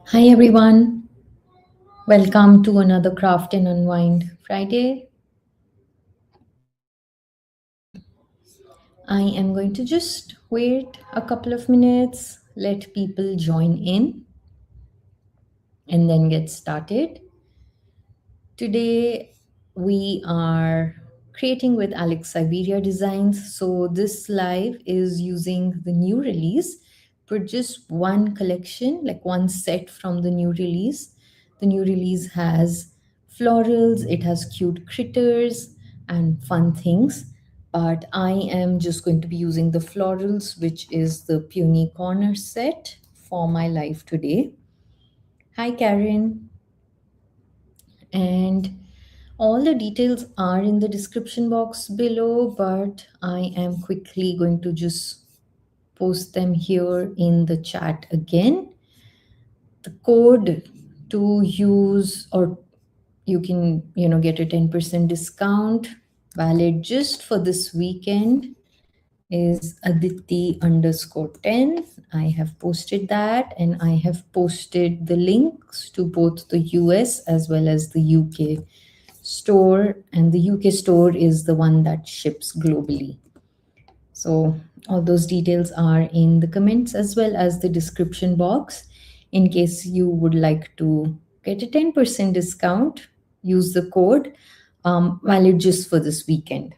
Hi everyone, welcome to another Craft and Unwind Friday. I am going to just wait a couple of minutes, let people join in, and then get started. Today we are creating with Alex Syberia Designs. So this live is using the new release, but just one collection, like one set from the new release. The new release has florals, it has cute critters and fun things. But I am just going to be using the florals, which is the Peony Corners set for my live today. Hi Karen, and all the details are in the description box below, but I am quickly going to just post them here in the chat again. The code to use, or you can, get a 10% discount valid just for this weekend, is Aditi underscore 10. I have posted that, and I have posted the links to both the US as well as the UK store, and the UK store is the one that ships globally. So all those details are in the comments as well as the description box. In case you would like to get a 10% discount, use the code, valid just for this weekend.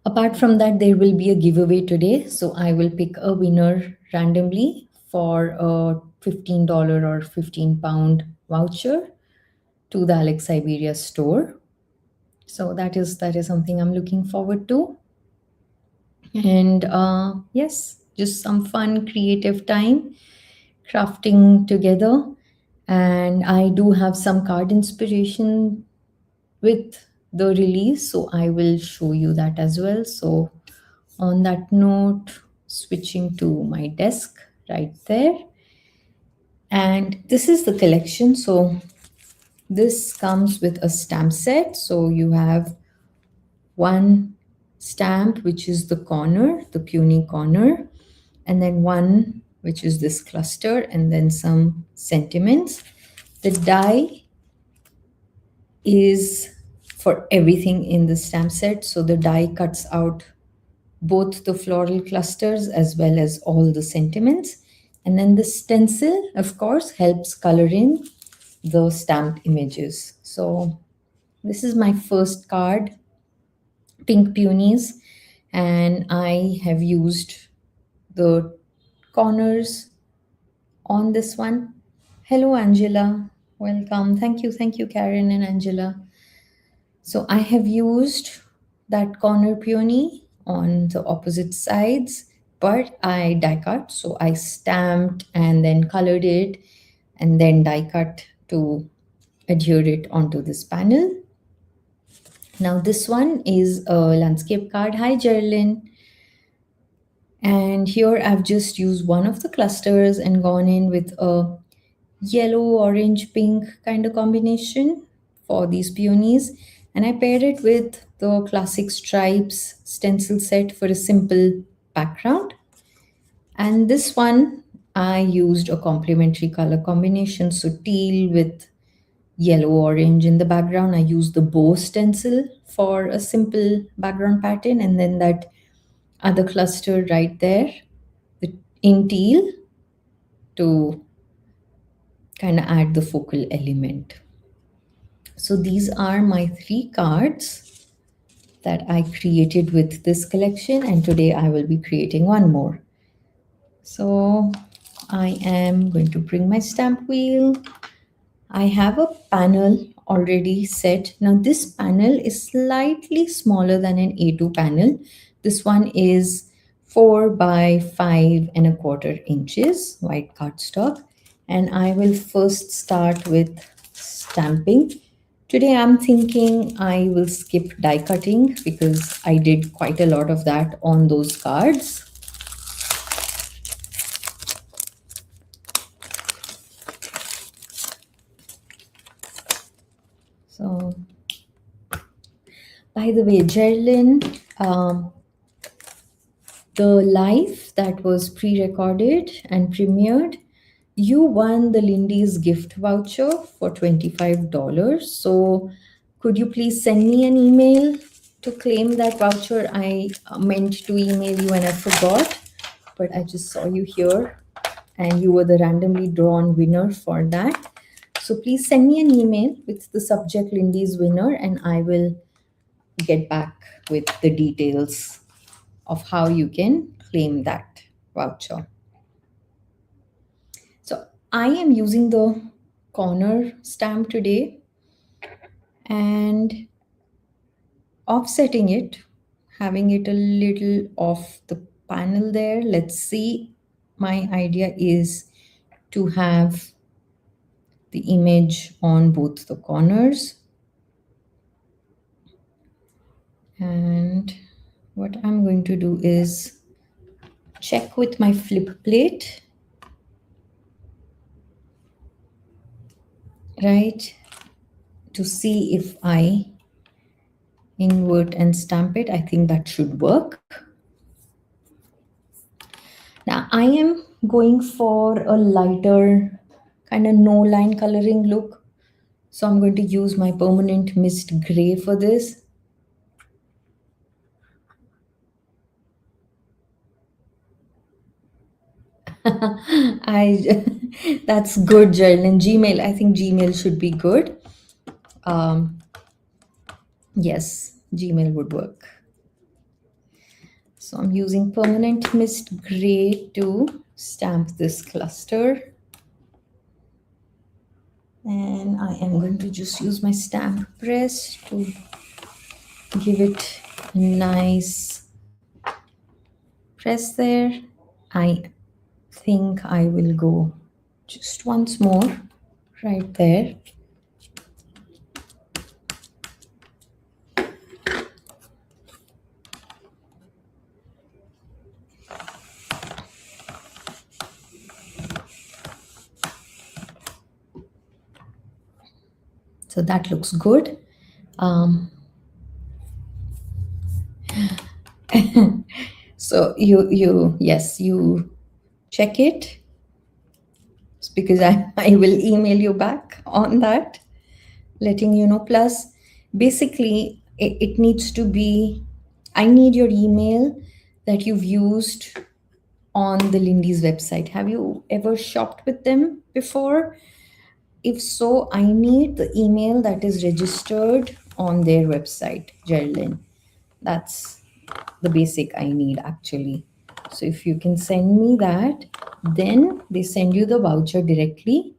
Apart from that, there will be a giveaway today. So I will pick a winner randomly for a $15 or £15 voucher to the Alex Siberia store. So that is something I'm looking forward to. And yes, just some fun creative time crafting together. And I do have some card inspiration with the release, so I will show you that as well. So on that note, switching to my desk right there, and this is the collection. So this comes with a stamp set. So you have one stamp, which is the corner, the Peony corner, and then one, which is this cluster, and then some sentiments. The die is for everything in the stamp set. So the die cuts out both the floral clusters as well as all the sentiments. And then the stencil, of course, helps color in the stamped images. So this is my first card, Pink Peonies, and I have used the corners on this one. Hello, Angela. Welcome. Thank you, Karen and Angela. So I have used that corner peony on the opposite sides, but I die cut. So I stamped and then colored it and then die cut to adhere it onto this panel. Now this one is a landscape card. Hi, Geraldine. And here I've just used one of the clusters and gone in with a yellow, orange, pink kind of combination for these peonies. And I paired it with the classic stripes stencil set for a simple background. And this one, I used a complementary color combination. So teal with yellow, orange in the background. I used the bow stencil for a simple background pattern. And then that other cluster right there in teal to kind of add the focal element. So these are my 3 cards that I created with this collection, and today I will be creating one more. So I am going to bring my stamp wheel. I have a panel already set. Now this panel is slightly smaller than an A2 panel. This one is 4 by 5¼ inches white cardstock, and I will first start with stamping. Today I'm thinking I will skip die cutting because I did quite a lot of that on those cards. So, by the way, Geraldine, the live that was pre-recorded and premiered, you won the Lindy's gift voucher for $25. So could you please send me an email to claim that voucher? I meant to email you and I forgot, but I just saw you here and you were the randomly drawn winner for that. So please send me an email with the subject Lindy's winner and I will get back with the details of how you can claim that voucher. So I am using the corner stamp today and offsetting it, having it a little off the panel there. Let's see. My idea is to have the image on both the corners. And what I'm going to do is check with my flip plate, right, to see if I invert and stamp it. I think that should work. Now I am going for a lighter kind of no line coloring look. So I'm going to use my permanent mist gray for this. I that's good, Jalen. Gmail, I think Gmail should be good. Um, yes, Gmail would work. So I'm using permanent mist gray to stamp this cluster. And I am going to just use my stamp press to give it a nice press there. I think I will go just once more right there. So that looks good. So yes, you check it because I will email you back on that, letting you know. Plus, basically, it needs to be, I need your email that you've used on the Lindy's website. Have you ever shopped with them before? If so, I need the email that is registered on their website, Geraldine. That's the basic I need actually. So if you can send me that, then they send you the voucher directly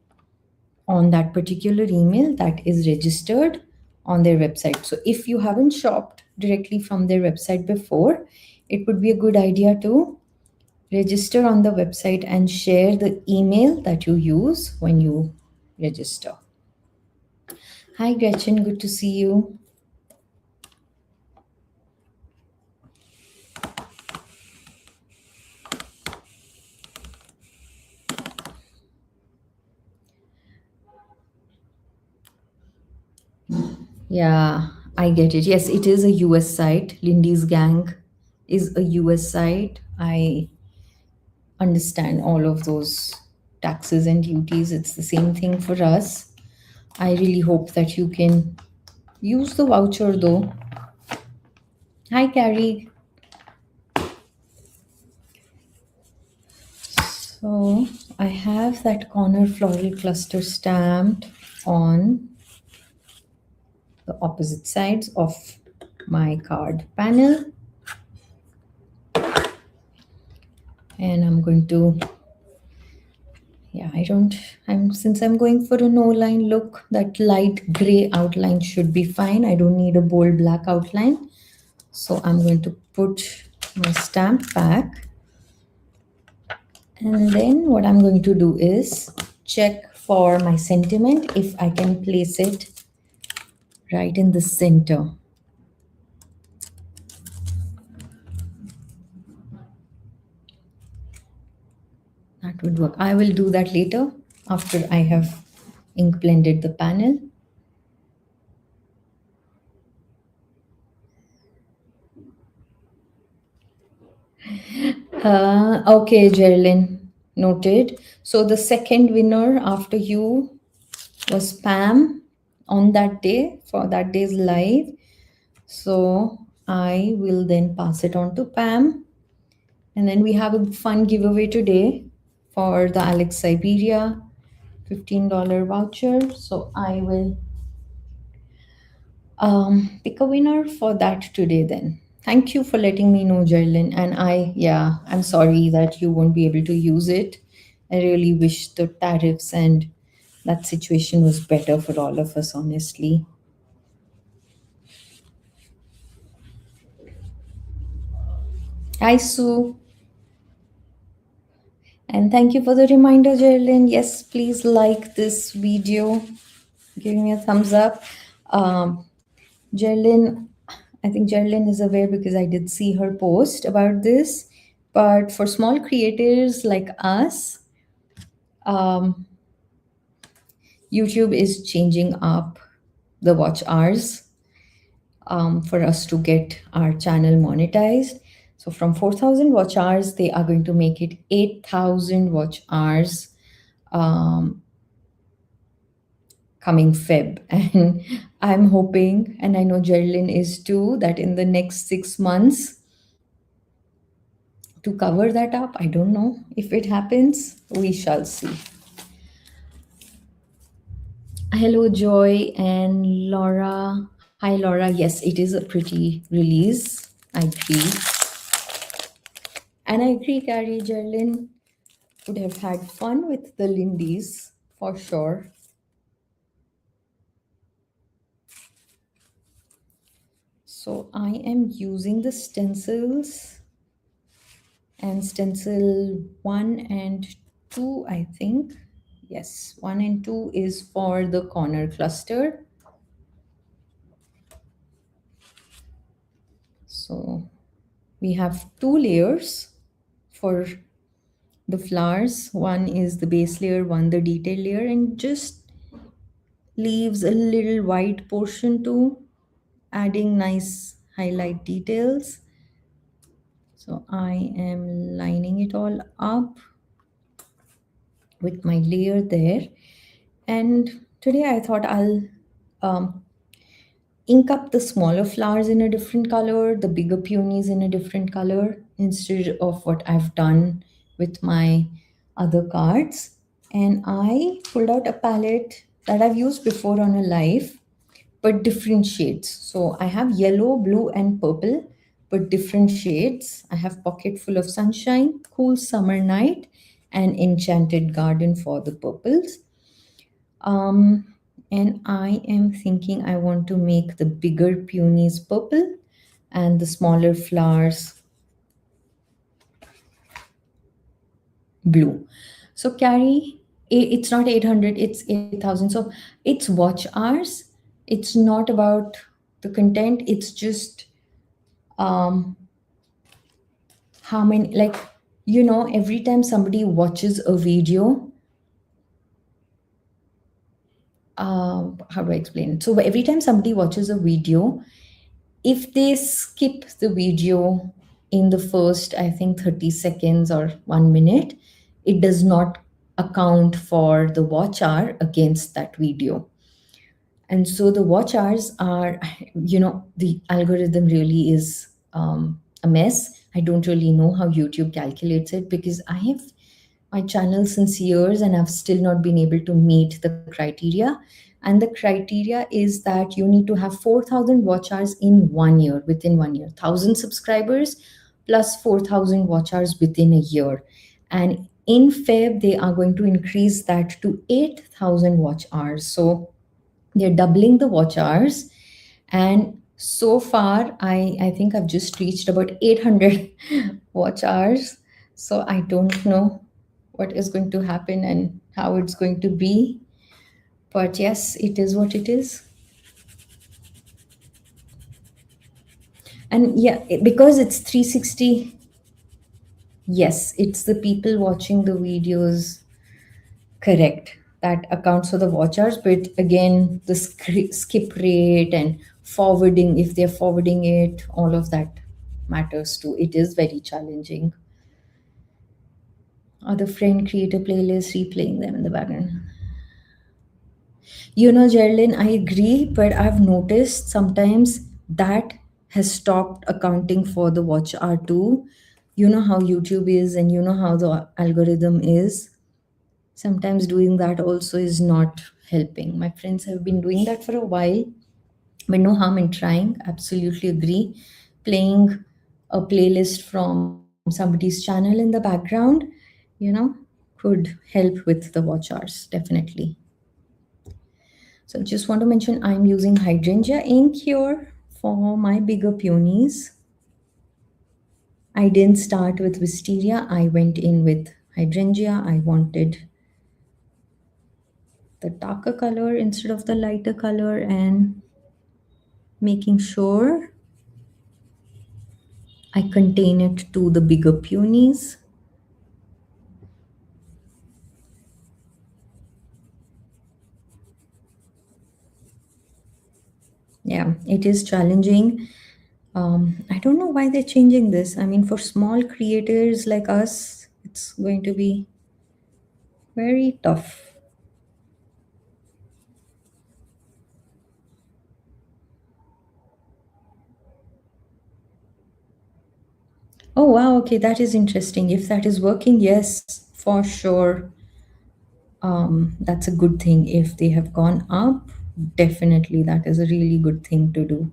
on that particular email that is registered on their website. So if you haven't shopped directly from their website before, it would be a good idea to register on the website and share the email that you use when you register. Hi Gretchen, good to see you. Yeah, I get it. Yes, it is a US site. Lindy's Gang is a US site. I understand all of those taxes and duties. It's the same thing for us. I really hope that you can use the voucher though. Hi, Carrie. So I have that corner floral cluster stamped on the opposite sides of my card panel. And I'm going to, since I'm going for a no line look, that light gray outline should be fine. I don't need a bold black outline. So I'm going to put my stamp back. And then what I'm going to do is check for my sentiment if I can place it right in the center. That would work. I will do that later after I have ink blended the panel. Okay, Geraldine. Noted. So the second winner after you was Pam on that day for that day's live. So I will then pass it on to Pam. And then we have a fun giveaway today for the Alex Syberia $15 voucher. So I will pick a winner for that today then. Thank you for letting me know, Jerlyn. And yeah, I'm sorry that you won't be able to use it. I really wish the tariffs and that situation was better for all of us, honestly. Hi, Sue. And thank you for the reminder, Jerlyn. Yes, please like this video. Give me a thumbs up. Um, Jerlyn, I think Jerlyn is aware because I did see her post about this. But for small creators like us, um, YouTube is changing up the watch hours for us to get our channel monetized. So from 4,000 watch hours, they are going to make it 8,000 watch hours um, coming Feb. And I'm hoping, and I know Geraldine is too, that in the next 6 months to cover that up. I don't know if it happens. We shall see. Hello, Joy and Laura. Hi, Laura. Yes, it is a pretty release. I agree. And I agree, Carrie. Geraldine would have had fun with the Lindies for sure. So I am using the stencils and stencil 1 and 2, I think. Yes, 1 and 2 is for the corner cluster. So we have 2 layers for the flowers. One is the base layer, one the detail layer, and just leaves a little white portion too, adding nice highlight details. So I am lining it all up with my layer there. And today I thought I'll um, ink up the smaller flowers in a different color, the bigger peonies in a different color, instead of what I've done with my other cards. And I pulled out a palette that I've used before on a live, but different shades. So I have yellow, blue, and purple, but different shades. I have Pocket Full of Sunshine, Cool Summer Night, and Enchanted Garden for the purples. And I am thinking I want to make the bigger peonies purple and the smaller flowers blue. So Carrie, it's not 800, it's 8,000. So it's watch hours. It's not about the content. It's just um, how many, like, every time somebody watches a video, how do I explain it? So every time somebody watches a video, if they skip the video in the first, I think, 30 seconds or 1 minute, it does not account for the watch hour against that video. And so the watch hours are, the algorithm really is a mess. I don't really know how YouTube calculates it because I have my channel since years and I've still not been able to meet the criteria. And the criteria is that you need to have 4,000 watch hours in 1 year, within 1 year, 1,000 subscribers plus 4,000 watch hours within a year. And in Feb, they are going to increase that to 8,000 watch hours. So they're doubling the watch hours. And so far, I think I've just reached about 800 watch hours. So I don't know what is going to happen and how it's going to be. But yes, it is what it is. And yeah, because it's 360, yes, it's the people watching the videos, correct. That accounts for the watch hours. But again, the skip rate and forwarding, if they're forwarding it, all of that matters too. It is very challenging. Other friend create a playlist, replaying them in the background. You know, Geraldine, I agree, but I've noticed sometimes that has stopped accounting for the watch hour too. You know how YouTube is, and you know how the algorithm is. Sometimes doing that also is not helping. My friends have been doing that for a while, but no harm in trying. Absolutely agree. Playing a playlist from somebody's channel in the background, you know, could help with the watch hours, definitely. So just want to mention I'm using hydrangea ink here for my bigger peonies. I didn't start with wisteria, I went in with hydrangea. I wanted the darker color instead of the lighter color, and making sure I contain it to the bigger peonies. Yeah, it is challenging. I don't know why they're changing this. I mean, for small creators like us, it's going to be very tough. Oh, wow. Okay, that is interesting. If that is working, yes, for sure. That's a good thing. If they have gone up, definitely that is a really good thing to do.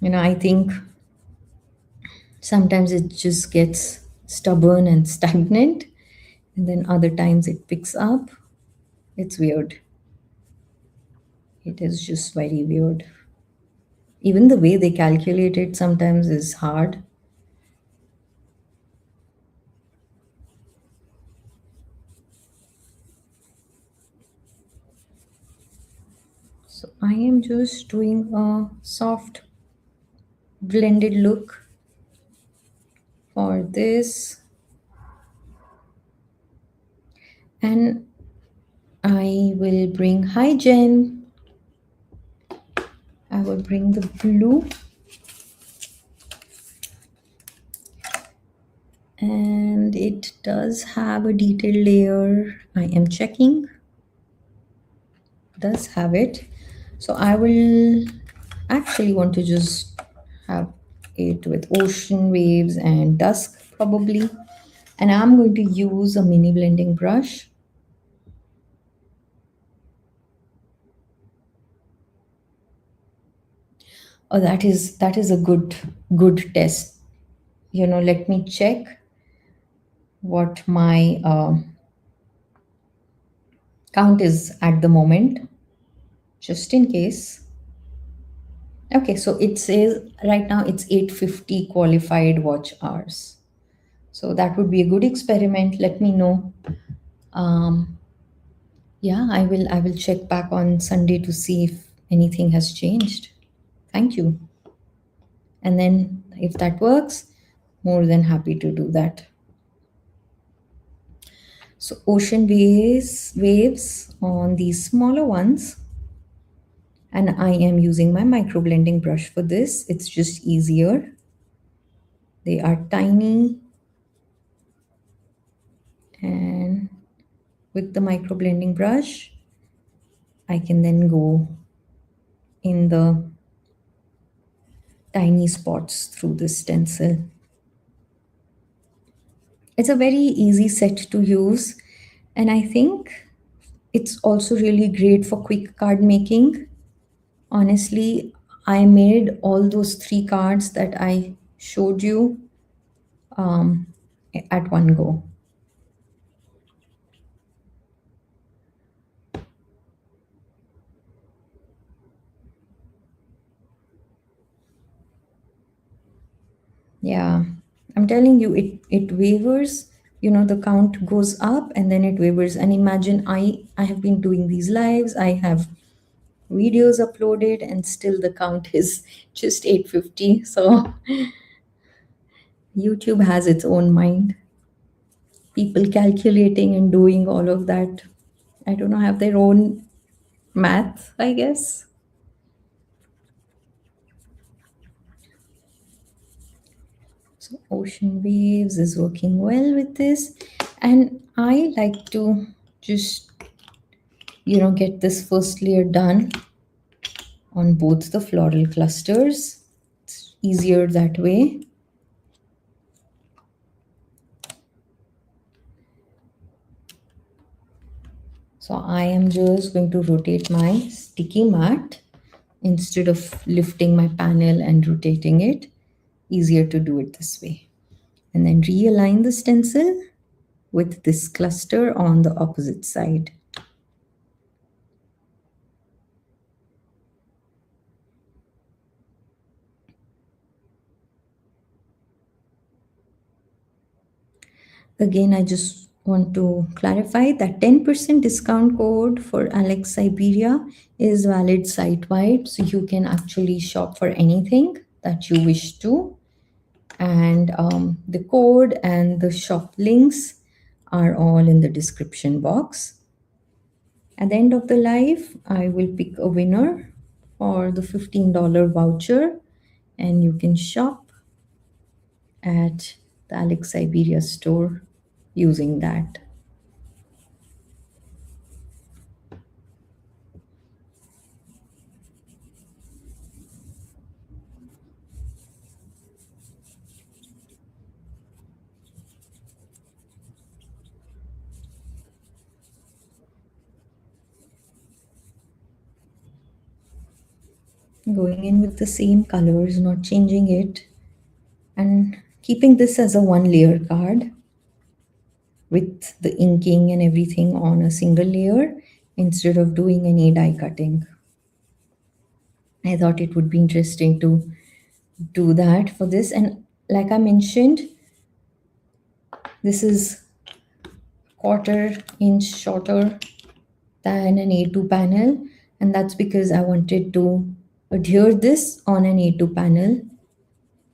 I think sometimes it just gets stubborn and stagnant, and then other times it picks up. It's weird. It is just very weird. Even the way they calculate it sometimes is hard. So I am just doing a soft blended look for this, and I will bring hi Jen. I will bring the blue, and it does have a detailed layer. I am checking. Does have it. So I will actually want to just have it with ocean waves and dusk probably. And I'm going to use a mini blending brush. Oh, that is a good test. Let me check what my count is at the moment, just in case. Okay, so it says right now it's 850 qualified watch hours. So that would be a good experiment. Let me know. Um, yeah, I will check back on Sunday to see if anything has changed. Thank you. And then if that works, more than happy to do that. So ocean waves on these smaller ones, and I am using my micro blending brush for this. It's just easier. They are tiny, and with the micro blending brush, I can then go in the tiny spots through the stencil. It's a very easy set to use, and I think it's also really great for quick card making. Honestly, I made all those 3 cards that I showed you um, at one go. Yeah, I'm telling you, it wavers. The count goes up and then it wavers. And imagine I have been doing these lives. I have videos uploaded, and still the count is just 850. So YouTube has its own mind. People calculating and doing all of that. I don't know, have their own math, I guess. So ocean waves is working well with this. And I like to just, get this first layer done on both the floral clusters. It's easier that way. So I am just going to rotate my sticky mat instead of lifting my panel and rotating it. Easier to do it this way. And then realign the stencil with this cluster on the opposite side. Again, I just want to clarify that 10% discount code for Alex Syberia is valid site-wide, so you can actually shop for anything that you wish to. And the code and the shop links are all in the description box. At the end of the live, I will pick a winner for the $15 voucher, and you can shop at the Alex Syberia store using that. Going in with the same colors, not changing it, and keeping this as a one layer card with the inking and everything on a single layer instead of doing any die cutting. I thought it would be interesting to do that for this. And like I mentioned, this is quarter-inch shorter than an A2 panel, and that's because I wanted to adhere this on an A2 panel,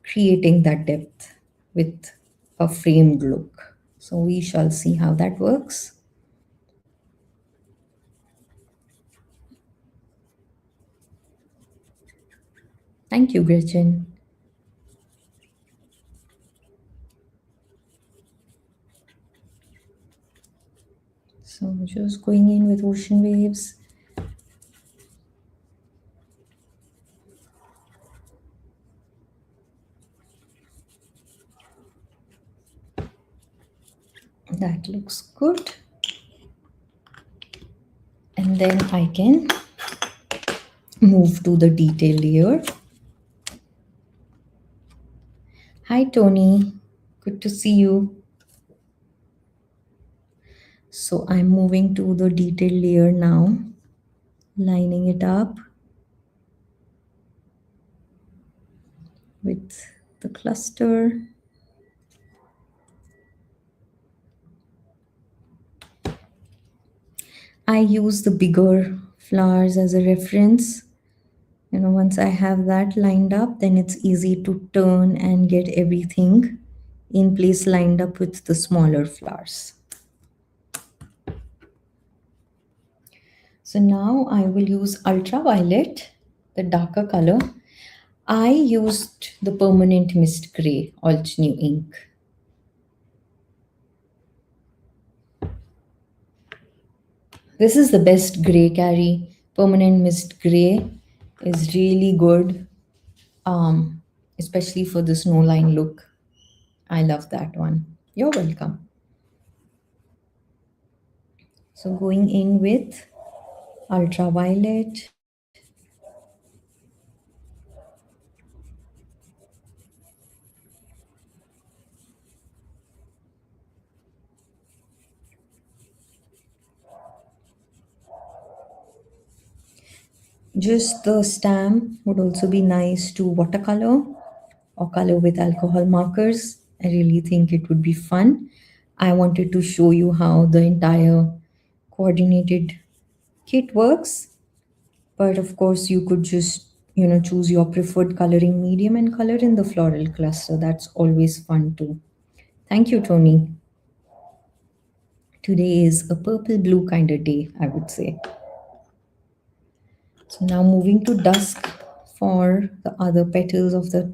creating that depth with a framed look. So we shall see how that works. Thank you, Gretchen. So just going in with ocean waves. That looks good. And then I can move to the detail layer. Hi, Tony. Good to see you. So I'm moving to the detail layer now, lining it up with the cluster. I use the bigger flowers as a reference. Once I have that lined up, then it's easy to turn and get everything in place lined up with the smaller flowers. So now I will use ultraviolet, the darker color. I used the permanent mist gray, alt new ink. This is the best gray, Carrie. Permanent mist gray is really good, especially for the snow line look. I love that one. You're welcome. So going in with ultraviolet. Just the stamp would also be nice to watercolor or color with alcohol markers. I really think it would be fun. I wanted to show you how the entire coordinated kit works. But of course, you could just, choose your preferred coloring medium and color in the floral cluster. That's always fun too. Thank you, Tony. Today is a purple blue kind of day, I would say. So now moving to dusk for the other petals of the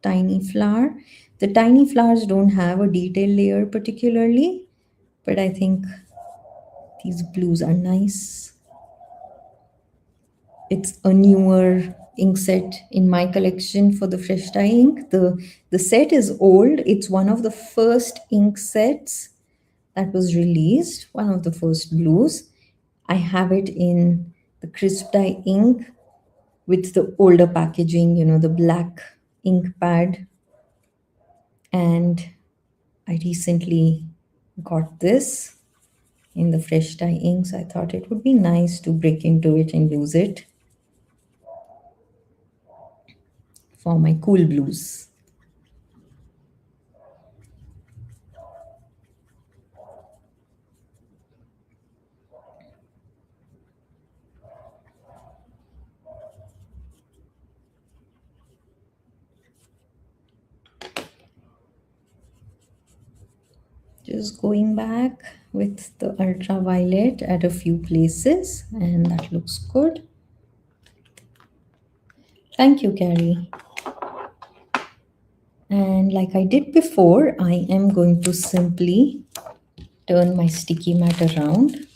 tiny flower. The tiny flowers don't have a detail layer particularly, but I think these blues are nice. It's a newer ink set in my collection for the fresh dye ink. The set is old. It's one of the first ink sets that was released, one of the first blues. I have it in the crisp dye ink with the older packaging, the black ink pad. And I recently got this in the fresh dye ink, so I thought it would be nice to break into it and use it for my cool blues. Just going back with the ultraviolet at a few places, and that looks good. Thank you, Carrie. And like I did before, I am going to simply turn my sticky mat around.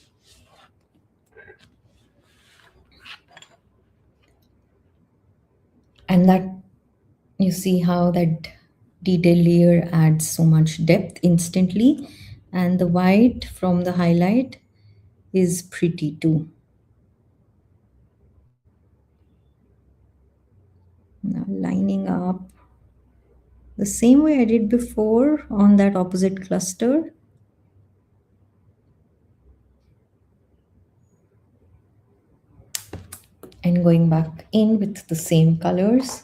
And that, you see how that detail layer adds so much depth instantly. And the white from the highlight is pretty too. Now lining up the same way I did before on that opposite cluster. And going back in with the same colors.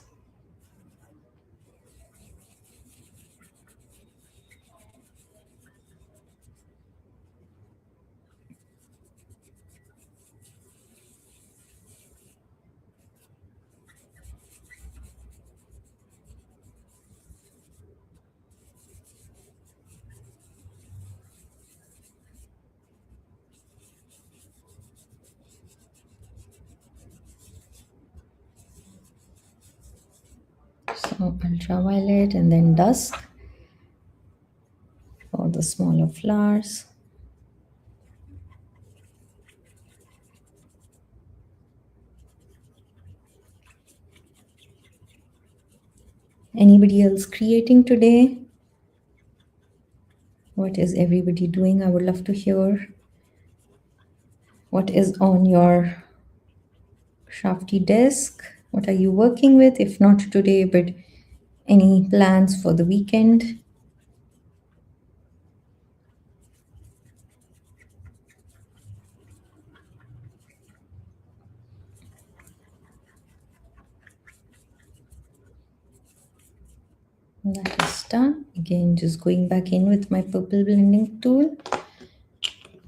So ultraviolet and then dusk for the smaller flowers. Anybody else creating today? What is everybody doing? I would love to hear what is on your crafty desk. What are you working with? If not today, but any plans for the weekend? That is done. Again, just going back in with my purple blending tool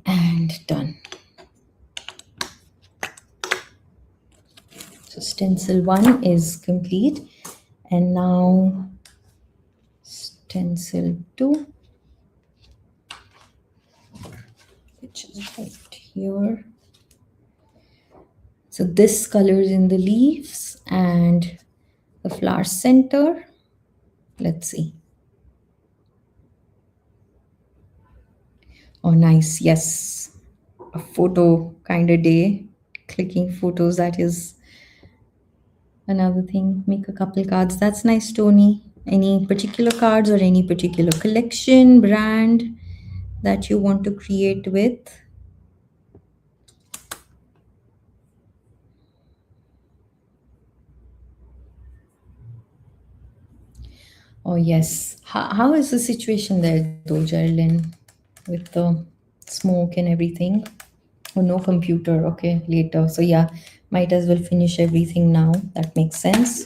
and done. So stencil 1 is complete, and now stencil 2, which is right here. So this color is in the leaves and the flower center. Let's see. Oh, nice. Yes. A photo kind of day. Clicking photos, that is another thing. Make a couple cards. That's nice, Tony. Any particular cards or any particular collection, brand that you want to create with? Oh, yes. How is the situation there, though, Geraldine, with the smoke and everything? Oh, no computer. Okay, later. So, yeah, might as well finish everything now. That makes sense.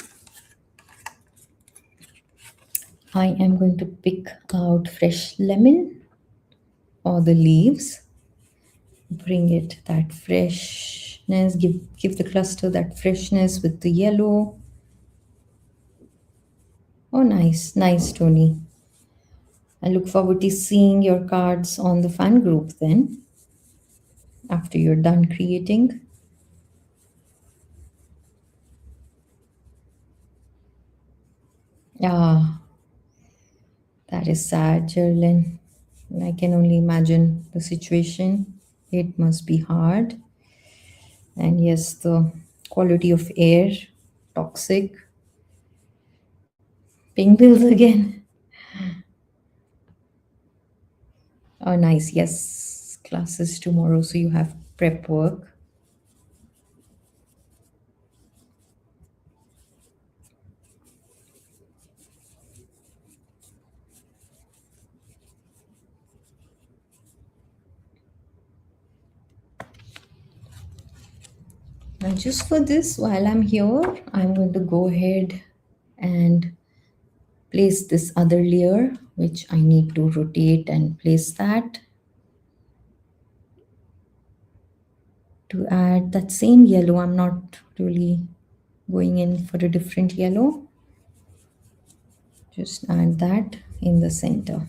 I am going to pick out fresh lemon or the leaves. Bring it that freshness. Give the cluster that freshness with the yellow. Oh, nice. Nice, Tony. I look forward to seeing your cards on the fan group then, after you're done creating. Yeah. That is sad, Geraldine. I can only imagine the situation. It must be hard. And yes, the quality of air, toxic. Paying bills again. Oh, nice. Yes, classes tomorrow, so you have prep work. Now, just for this, while I'm here, I'm going to go ahead and place this other layer, which I need to rotate and place that to add that same yellow. I'm not really going in for a different yellow. Just add that in the center.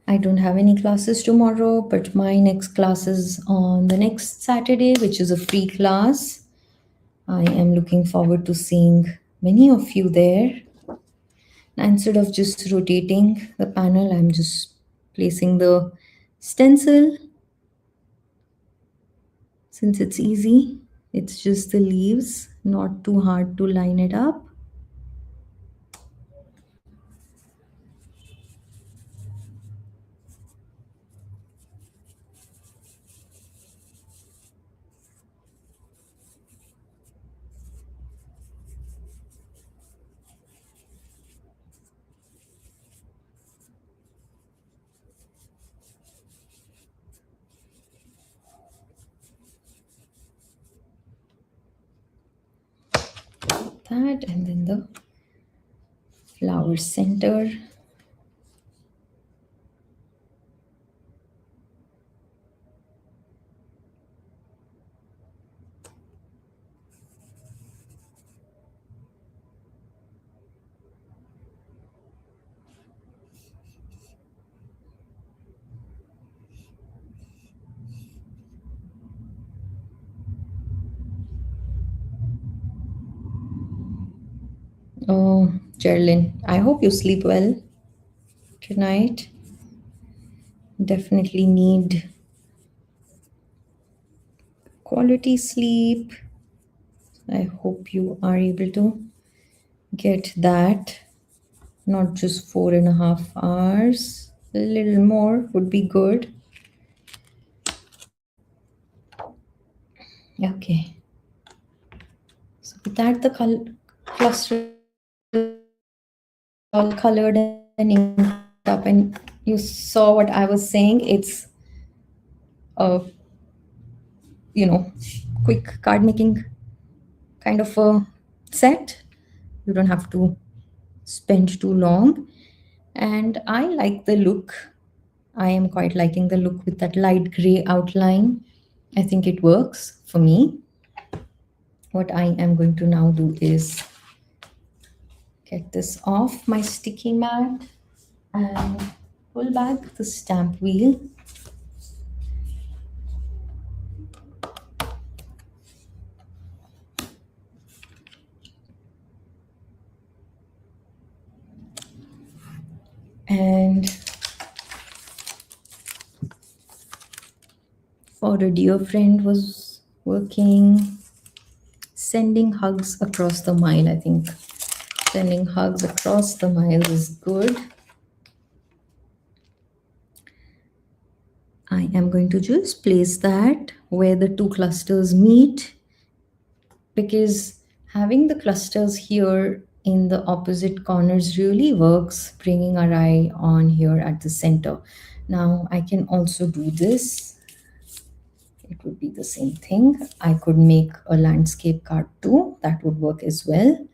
I don't have any classes tomorrow, but my next class is on the next Saturday, which is a free class. I am looking forward to seeing many of you there. Instead of just rotating the panel, I'm just placing the stencil. Since it's easy, it's just the leaves, not too hard to line it up. That, and then the flower center. Oh, Geraldine, I hope you sleep well tonight. Definitely need quality sleep. I hope you are able to get that. Not just 4.5 hours. A little more would be good. Okay. So with that, the cluster all colored and inked up, and you saw what I was saying. It's a quick card making kind of a set. You don't have to spend too long, and I like the look. I am quite liking the look with that light gray outline. I think it works for me. What I am going to now do is get this off my sticky mat and pull back the stamp wheel. And for a dear friend was working, sending hugs across the mile. I think sending hugs across the mile is good. I am going to just place that where the two clusters meet, because having the clusters here in the opposite corners really works, bringing our eye on here at the center. Now I can also do this. It would be the same thing. I could make a landscape card too. That would work as well.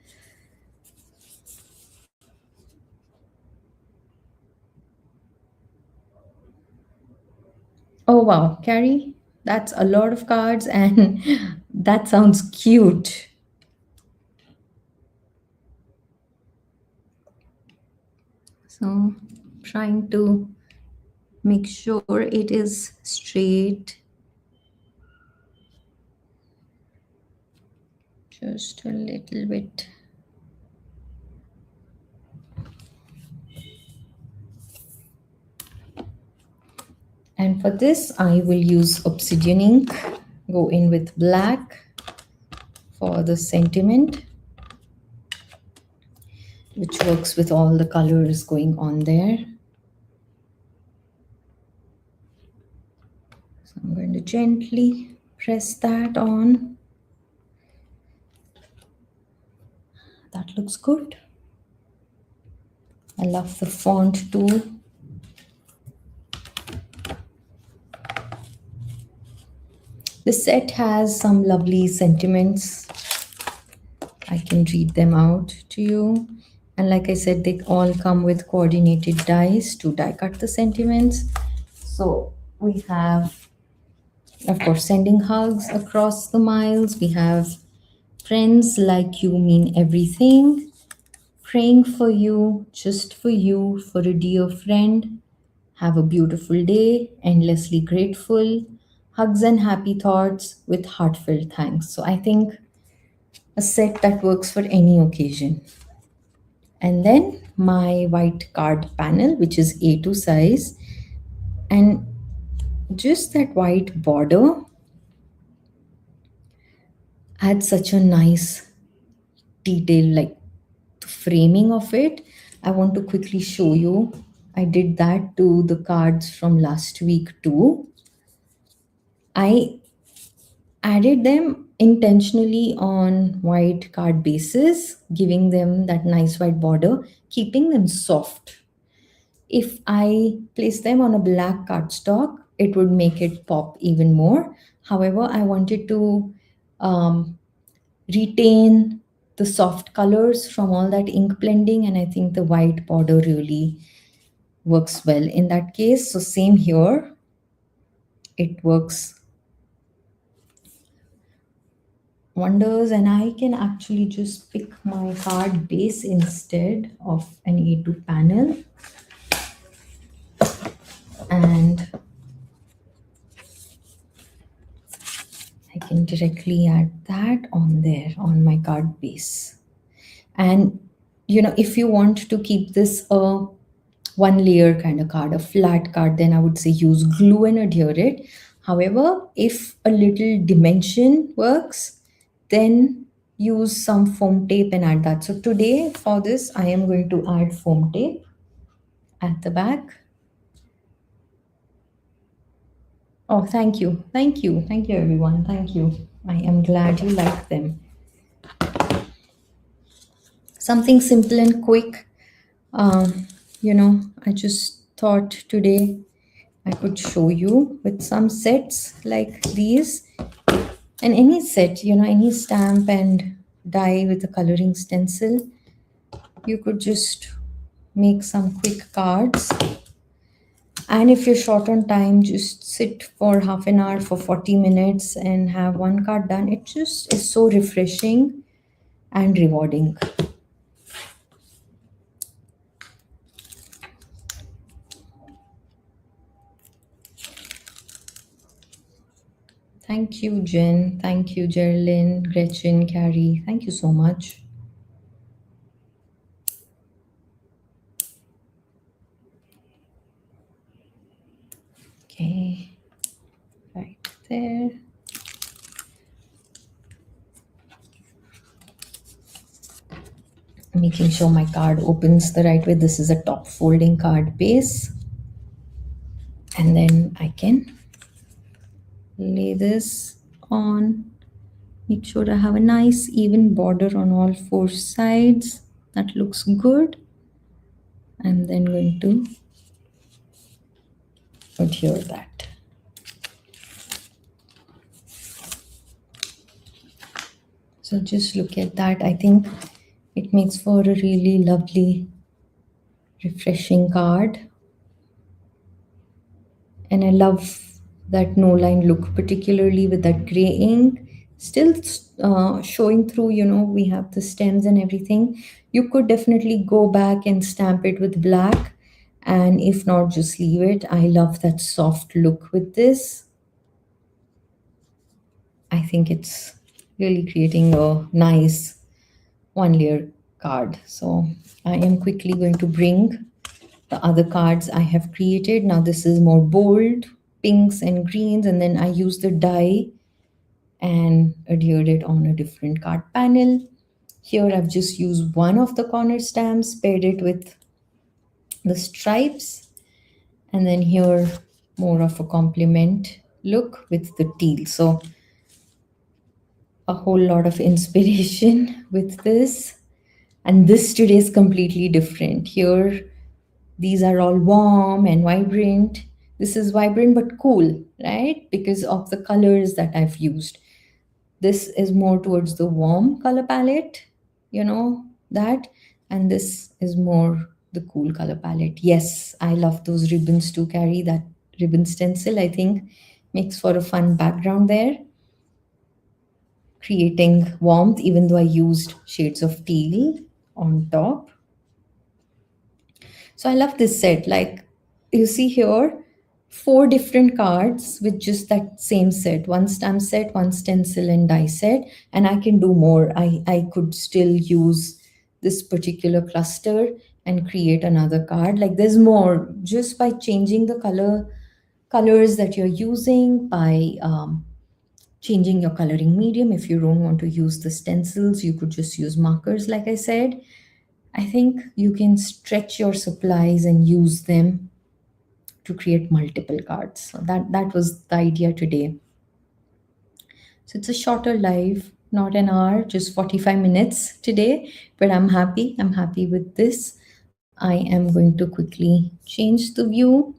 Oh wow, Carrie, that's a lot of cards and that sounds cute. So trying to make sure it is straight. Just a little bit. And for this, I will use obsidian ink. Go in with black for the sentiment, which works with all the colors going on there. So I'm going to gently press that on. That looks good. I love the font too. The set has some lovely sentiments. I can read them out to you. And like I said, they all come with coordinated dies to die cut the sentiments. So we have, of course, sending hugs across the miles. We have friends like you mean everything. Praying for you, just for you, for a dear friend. Have a beautiful day, endlessly grateful. Hugs and happy thoughts with heartfelt thanks. So I think a set that works for any occasion. And then my white card panel, which is A2 size, and just that white border adds such a nice detail, like the framing of it. I want to quickly show you. I did that to the cards from last week too. I added them intentionally on white card bases, giving them that nice white border, keeping them soft. If I place them on a black cardstock, it would make it pop even more. However, I wanted to um, retain the soft colors from all that ink blending, and I think the white border really works well in that case. So same here, it works wonders, and I can actually just pick my card base instead of an A2 panel, and I can directly add that on there on my card base. And if you want to keep this a one layer kind of card, a flat card, then I would say use glue and adhere it. However, if a little dimension works, then use some foam tape and add that. So today for this, I am going to add foam tape at the back. Oh, thank you. Thank you. Thank you, everyone. Thank you. I am glad you like them. Something simple and quick. I just thought today I could show you with some sets like these. And any set, any stamp and die with a coloring stencil, you could just make some quick cards. And if you're short on time, just sit for half an hour, for 40 minutes and have one card done. It just is so refreshing and rewarding. Thank you, Jen. Thank you, Geraldine, Gretchen, Carrie. Thank you so much. Okay, right there. Making sure my card opens the right way. This is a top folding card base. And then I can lay this on. Make sure I have a nice even border on all four sides. That looks good. I'm then going to adhere that. So just look at that. I think it makes for a really lovely, refreshing card. And I love that no line look, particularly with that gray ink. still showing through, we have the stems and everything. You could definitely go back and stamp it with black, and if not, just leave it. I love that soft look with this. I think it's really creating a nice one layer card. So I am quickly going to bring the other cards I have created. Now this is more bold pinks and greens, and then I use the die and adhered it on a different card panel. Here I've just used one of the corner stamps, paired it with the stripes, and then here more of a complement look with the teal. So a whole lot of inspiration with this. And this today is completely different. Here, these are all warm and vibrant. This is vibrant but cool, right? Because of the colors that I've used. This is more towards the warm color palette, that. And this is more the cool color palette. Yes, I love those ribbons to carry that ribbon stencil. I think makes for a fun background there, creating warmth, even though I used shades of teal on top. So I love this set. Like you see here, four different cards with just that same set, one stamp set, one stencil and die set. And I can do more. I could still use this particular cluster and create another card. Like there's more just by changing the colors that you're using, by changing your coloring medium. If you don't want to use the stencils, you could just use markers, like I said. I think you can stretch your supplies and use them to create multiple cards. So that was the idea today. So it's a shorter live, not an hour, just 45 minutes today, but I'm happy. I'm happy with this. I am going to quickly change the view,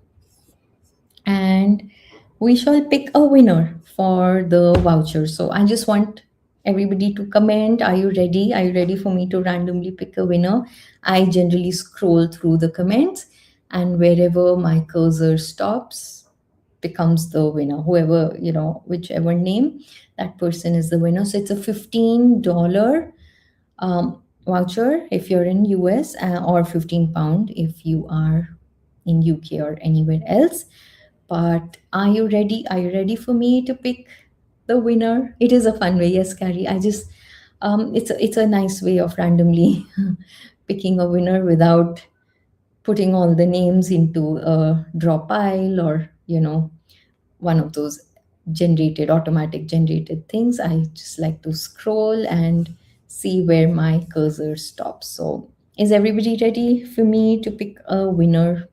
and we shall pick a winner for the voucher. So I just want everybody to comment. Are you ready? Are you ready for me to randomly pick a winner? I generally scroll through the comments, and wherever my cursor stops becomes the winner. Whoever, whichever name, that person is the winner. So it's a $15 voucher if you're in US, or 15 pound if you are in UK or anywhere else. But are you ready? Are you ready for me to pick the winner? It is a fun way. Yes, Carrie. I just it's a nice way of randomly picking a winner without putting all the names into a draw pile, or one of those automatic generated things. I just like to scroll and see where my cursor stops. So is everybody ready for me to pick a winner?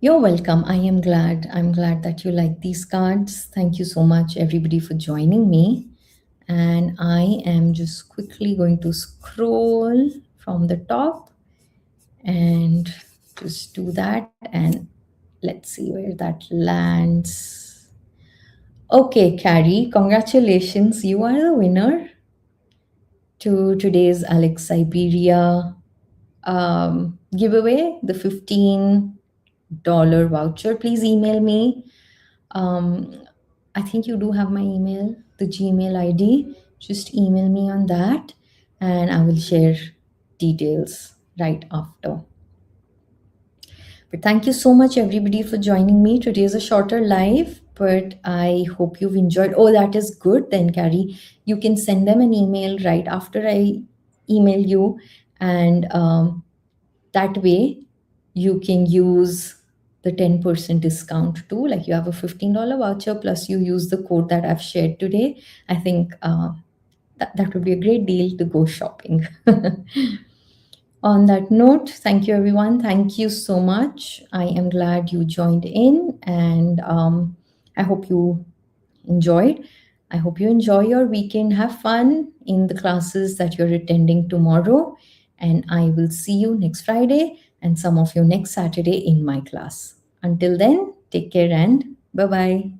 You're welcome. I am glad. I'm glad that you like these cards. Thank you so much, everybody, for joining me. And I am just quickly going to scroll from the top and just do that. And let's see where that lands. Okay, Carrie, congratulations. You are the winner to today's Alex Syberia giveaway, the $15 voucher. Please email me. I think you do have my email, the Gmail ID. Just email me on that, and I will share details right after. But thank you so much, everybody, for joining me. Today is a shorter live, but I hope you've enjoyed. Oh, that is good then, Carrie. You can send them an email right after I email you, and that way you can use the 10% discount too. Like you have a $15 voucher plus you use the code that I've shared today. I think that would be a great deal to go shopping. On that note, thank you, everyone. Thank you so much. I am glad you joined in, and I hope you enjoyed. I hope you enjoy your weekend. Have fun in the classes that you're attending tomorrow, and I will see you next Friday and some of you next Saturday in my class. Until then, take care and bye bye.